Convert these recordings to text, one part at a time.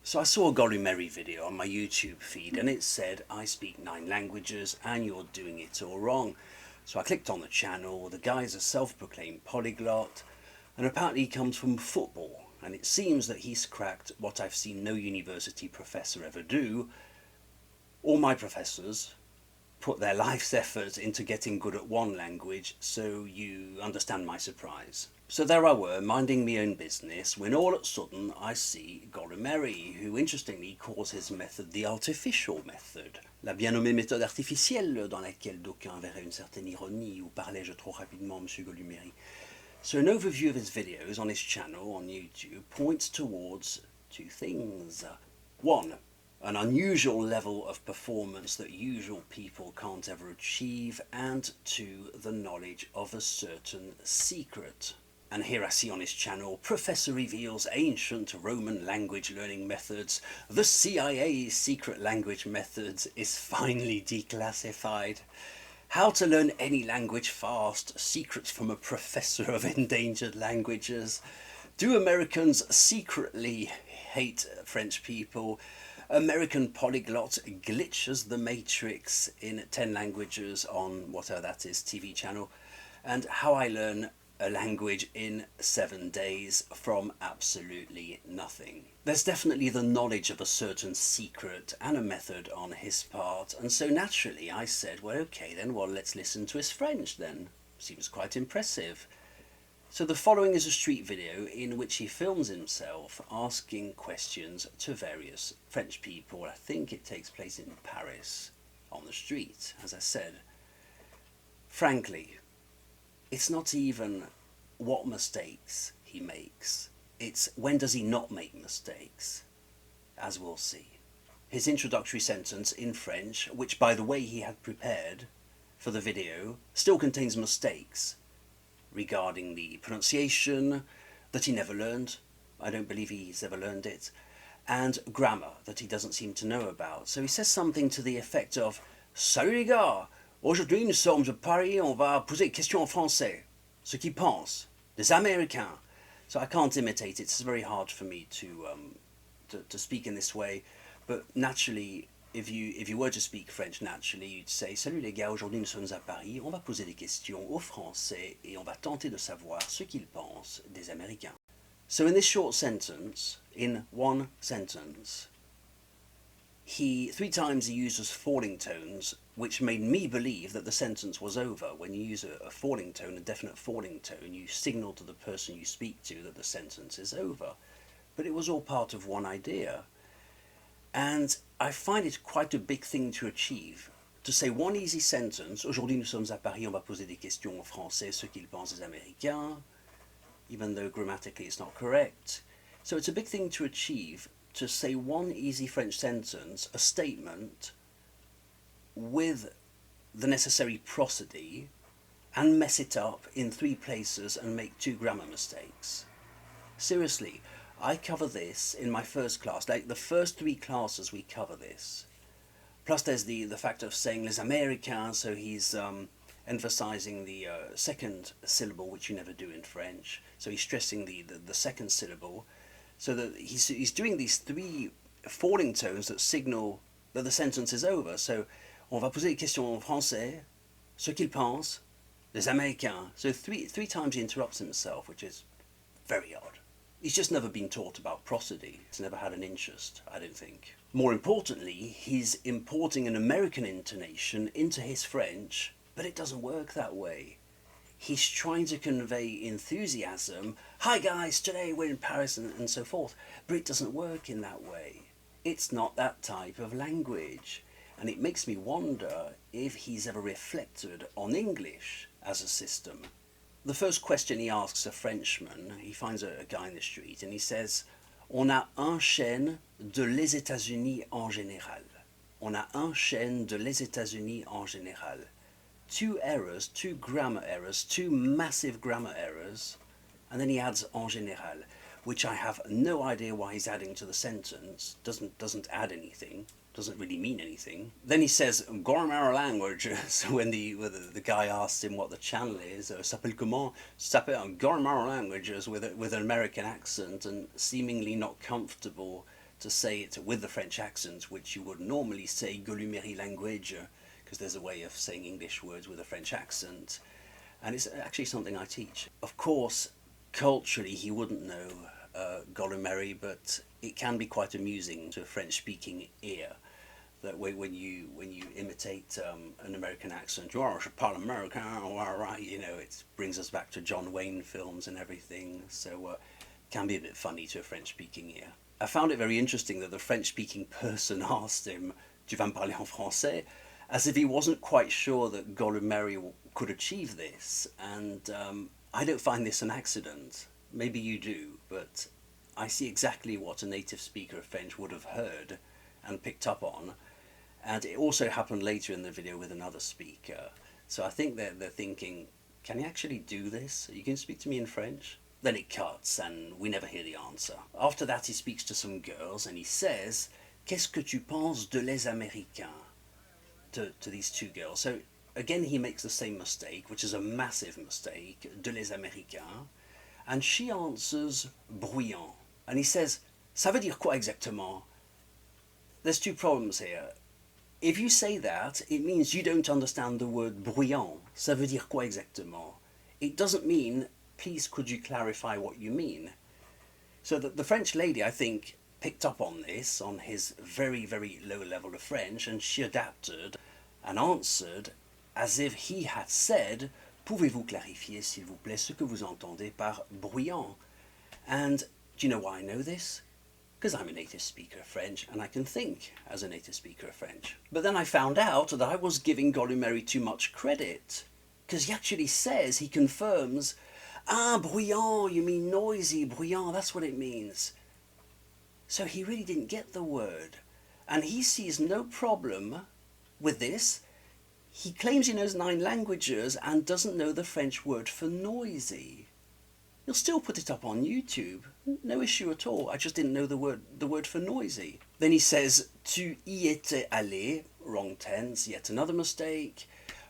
So I saw a Golumeri video on my YouTube feed and it said, I speak 9 languages and you're doing it all wrong. So I clicked on the channel. The guy's a self-proclaimed polyglot and apparently he comes from football, and it seems that he's cracked what I've seen no university professor ever do. All my professors put their life's effort into getting good at one language, so you understand my surprise. So there I were, minding my own business, when all of a sudden I see Golumeri, who interestingly calls his method the artificial method. La bien nommée méthode artificielle, dans laquelle d'aucuns verraient une certaine ironie, ou parlais-je trop rapidement, Monsieur Golumeri? So an overview of his videos on his channel on YouTube points towards 2 things. 1. An unusual level of performance that usual people can't ever achieve, and 2. The knowledge of a certain secret. And here I see on his channel, Professor reveals ancient Roman language learning methods. The CIA's secret language methods is finally declassified. How to learn any language fast, secrets from a professor of endangered languages. Do Americans secretly hate French people? American polyglot glitches the matrix in 10 languages on whatever that is TV channel. And how I learn a language in 7 days from absolutely nothing. There's definitely the knowledge of a certain secret and a method on his part, and so naturally I said, well, okay then, well, let's listen to his French then. Seems quite impressive. So the following is a street video in which he films himself asking questions to various French people. I think it takes place in Paris, on the street, as I said. Frankly, it's not even what mistakes he makes, it's when does he not make mistakes, as we'll see. His introductory sentence in French, which by the way he had prepared for the video, still contains mistakes regarding the pronunciation that he never learned. I don't believe he's ever learned it, and grammar that he doesn't seem to know about. So he says something to the effect of, "Salut les gars! Aujourd'hui, nous sommes à Paris, on va poser des questions en français. Ce qu'ils pensent, des Américains." So I can't imitate it. It's very hard for me to speak in this way. But naturally, if you were to speak French naturally, you'd say, "Salut les gars, aujourd'hui nous sommes à Paris, on va poser des questions aux Français et on va tenter de savoir ce qu'ils pensent des Américains." So in this short sentence, in one sentence, 3 times he uses falling tones, which made me believe that the sentence was over. When you use a falling tone, a definite falling tone, you signal to the person you speak to that the sentence is over. But it was all part of one idea. And I find it quite a big thing to achieve. To say one easy sentence, "Aujourd'hui nous sommes à Paris, on va poser des questions en français, ce qu'ils pensent des Américains," even though grammatically it's not correct. So it's a big thing to achieve, to say one easy French sentence, a statement, with the necessary prosody, and mess it up in 3 places and make 2 grammar mistakes. Seriously, I cover this in my first class. Like the first 3 classes we cover this. Plus there's the fact of saying les Américains, so he's emphasizing the second syllable, which you never do in French. So he's stressing the second syllable. So that he's doing these 3 falling tones that signal that the sentence is over. So, on va poser des questions en français, ce qu'ils pensent, les Américains. So 3 times he interrupts himself, which is very odd. He's just never been taught about prosody. He's never had an interest, I don't think. More importantly, he's importing an American intonation into his French, but it doesn't work that way. He's trying to convey enthusiasm. "Hi guys, today we're in Paris," and so forth. But it doesn't work in that way. It's not that type of language. And it makes me wonder if he's ever reflected on English as a system. The first question he asks a Frenchman, he finds a guy in the street and he says, "On a un chêne de les États-Unis en général." On a un chêne de les États-Unis en général. 2 errors, 2 grammar errors, 2 massive grammar errors, and then he adds en général, which I have no idea why he's adding to the sentence. Doesn't add anything, doesn't really mean anything. Then he says Golumeri language. So when the guy asks him what the channel is, s'appelle comment? S'appelle Golumeri languages, with an American accent and seemingly not comfortable to say it with the French accent, which you would normally say Golumeri language, because there's a way of saying English words with a French accent. And it's actually something I teach. Of course, culturally he wouldn't know Golumeri, but it can be quite amusing to a French-speaking ear that when you imitate an American accent, oh, je parle American, right? You know, it brings us back to John Wayne films and everything. So it can be a bit funny to a French-speaking ear. I found it very interesting that the French-speaking person asked him, "Tu vas me parler en français?" as if he wasn't quite sure that Golumeri could achieve this. And I don't find this an accident. Maybe you do, but I see exactly what a native speaker of French would have heard and picked up on. And it also happened later in the video with another speaker. So I think they're thinking, can he actually do this? Are you going to speak to me in French? Then it cuts and we never hear the answer. After that he speaks to some girls and he says, "Qu'est-ce que tu penses de les Américains?" to these two girls. So again he makes the same mistake, which is a massive mistake, de les Américains. And she answers, bruyant. And he says, "Ça veut dire quoi exactement?" There's two problems here. If you say that, it means you don't understand the word bruyant. Ça veut dire quoi exactement? It doesn't mean, please could you clarify what you mean? So the French lady, I think, picked up on this, on his very, very low level of French, and she adapted and answered as if he had said, "Pouvez-vous clarifier, s'il vous plaît, ce que vous entendez par bruyant?" And do you know why I know this? Because I'm a native speaker of French and I can think as a native speaker of French. But then I found out that I was giving Golumeri too much credit, because he actually says, he confirms, "Ah, bruyant, you mean noisy, bruyant, that's what it means." So he really didn't get the word, and he sees no problem with this. He claims he knows 9 languages and doesn't know the French word for noisy. You'll still put it up on YouTube, no issue at all. I just didn't know the word for noisy. Then he says, "Tu y étais allé," wrong tense, yet another mistake,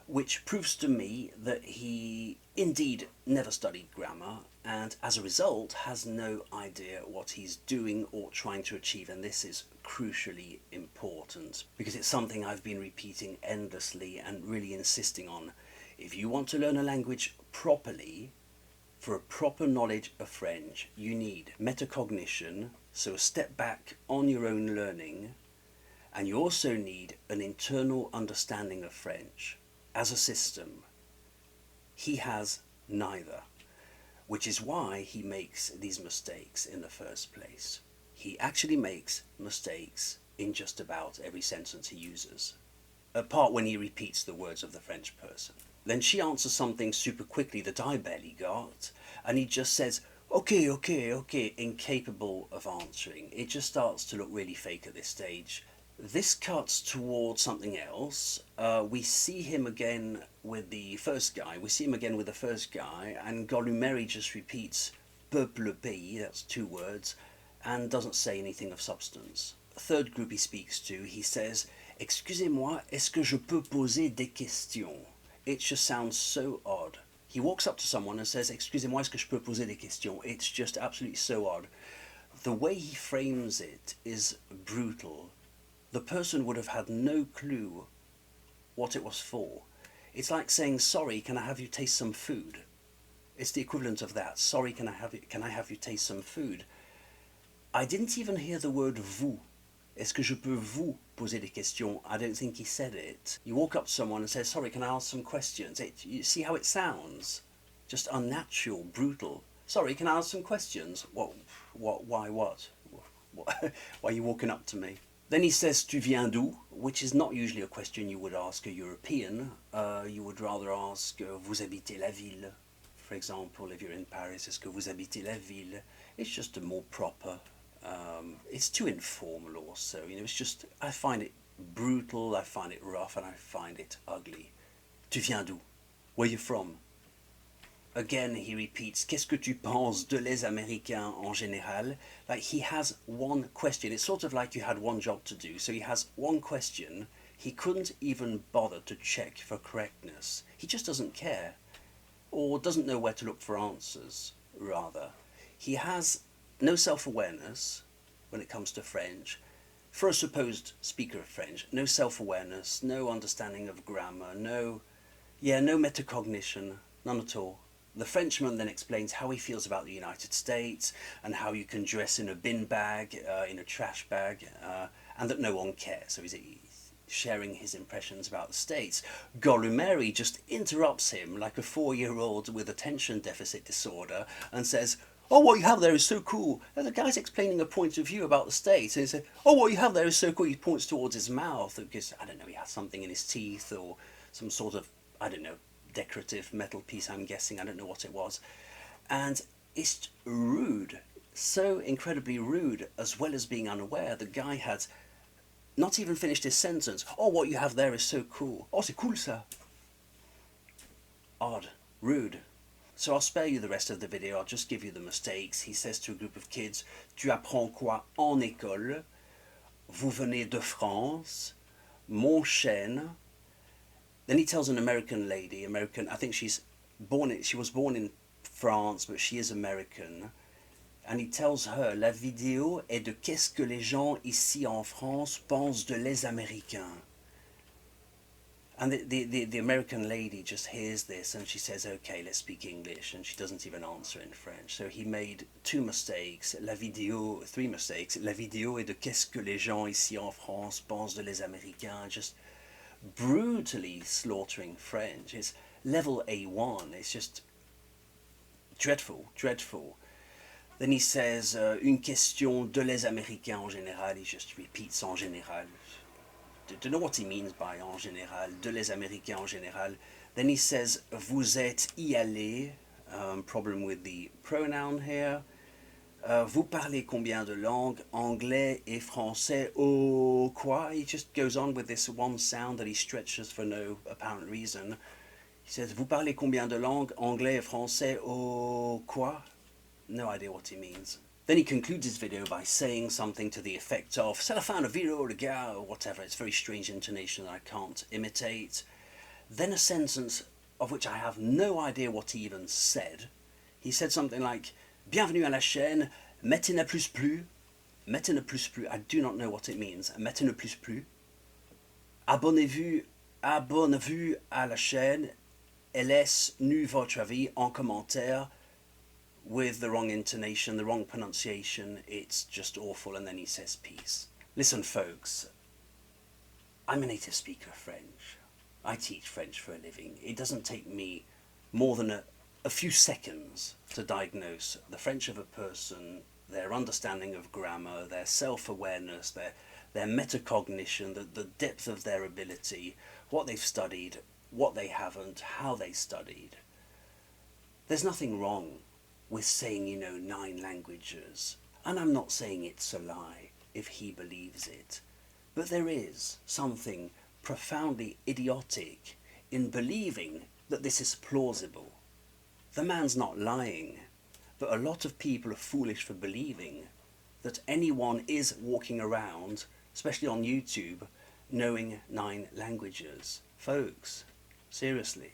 which proves to me that he indeed never studied grammar and as a result has no idea what he's doing or trying to achieve. And this is crucially important because it's something I've been repeating endlessly and really insisting on. If you want to learn a language properly, for a proper knowledge of French, you need metacognition, so a step back on your own learning, and you also need an internal understanding of French as a system. He has neither, which is why he makes these mistakes in the first place. He actually makes mistakes in just about every sentence he uses, apart when he repeats the words of the French person. Then she answers something super quickly that I barely got, and he just says, okay, incapable of answering. It just starts to look really fake at this stage. This cuts towards something else. We see him again with the first guy. And Golumeri just repeats peuple pays, that's 2 words, and doesn't say anything of substance. The third group he speaks to, he says, "Excusez-moi, est-ce que je peux poser des questions?" It just sounds so odd. He walks up to someone and says, "Excusez-moi, est-ce que je peux poser des questions?" It's just absolutely so odd. The way he frames it is brutal. The person would have had no clue what it was for. It's like saying, "Sorry, can I have you taste some food?" It's the equivalent of that. "Sorry, can I have you taste some food?" I didn't even hear the word vous. Est-ce que je peux vous poser des questions? I don't think he said it. You walk up to someone and say, "Sorry, can I ask some questions?" You see how it sounds? Just unnatural, brutal. "Sorry, can I ask some questions?" Why what? Why are you walking up to me? Then he says, "Tu viens d'où?" which is not usually a question you would ask a European. You would rather ask, "Vous habitez la ville?" For example, if you're in Paris, "Est-ce que vous habitez la ville?" It's just a more proper. It's too informal also, it's just, I find it brutal, I find it rough, and I find it ugly. "Tu viens d'où?" Where you from? Again he repeats, "Qu'est-ce que tu penses de les Américains en général?" Like he has one question. It's sort of like you had one job to do, so he has one question. He couldn't even bother to check for correctness. He just doesn't care, or doesn't know where to look for answers, rather. He has no self-awareness, when it comes to French. For a supposed speaker of French, no self-awareness, no understanding of grammar, no metacognition, none at all. The Frenchman then explains how he feels about the United States and how you can dress in a bin bag, in a trash bag, and that no one cares. So he's sharing his impressions about the States. Golumeri just interrupts him like a 4-year-old with attention deficit disorder and says, "Oh, what you have there is so cool." And the guy's explaining a point of view about the States, and he said, "Oh, what you have there is so cool." He points towards his mouth because, I don't know, he has something in his teeth or some sort of, I don't know, decorative metal piece, I'm guessing. I don't know what it was. And it's rude, so incredibly rude, as well as being unaware. The guy had not even finished his sentence. "Oh, what you have there is so cool." "Oh, c'est cool ça." Odd, rude. So I'll spare you the rest of the video, I'll just give you the mistakes. He says to a group of kids, "Tu apprends quoi en école? Vous venez de France? Mon chêne." Then he tells an American lady, I think she was born in France, but she is American. And he tells her, "La vidéo est de qu'est-ce que les gens ici en France pensent de les Américains." And the American lady just hears this and she says, "Okay, let's speak English," and she doesn't even answer in French. So he made 2 mistakes, 3 mistakes. "La vidéo est de qu'est-ce que les gens ici en France pensent de les Américains," just brutally slaughtering French. It's level A1, it's just dreadful, dreadful. Then he says, "Une question de les Américains en général." He just repeats en général. Don't know what he means by en général, de les Américains en général. Then he says, "Vous êtes y allé," problem with the pronoun here. "Vous parlez combien de langues? Anglais et français." Oh, quoi? He just goes on with this one sound that he stretches for no apparent reason. He says, "Vous parlez combien de langues? Anglais et français." Oh, quoi? No idea what he means. Then he concludes his video by saying something to the effect of, "C'est la fin de vidéo, les gars," or whatever. It's very strange intonation that I can't imitate. Then a sentence of which I have no idea what he even said. He said something like, "Bienvenue à la chaîne, mettez ne plus plus." Mettez ne plus plus, I do not know what it means. Mettez ne plus plus. Abonnez-vous à la chaîne et laissez-nous votre avis en commentaire. With the wrong intonation, the wrong pronunciation, it's just awful. And then he says peace. Listen, folks, I'm a native speaker of French. I teach French for a living. It doesn't take me more than a few seconds to diagnose the French of a person, their understanding of grammar, their self-awareness, their metacognition, the depth of their ability, what they've studied, what they haven't, how they studied. There's nothing wrong with saying you know 9 languages, and I'm not saying it's a lie if he believes it, but there is something profoundly idiotic in believing that this is plausible. The man's not lying, but a lot of people are foolish for believing that anyone is walking around, especially on YouTube, knowing 9 languages. Folks, seriously.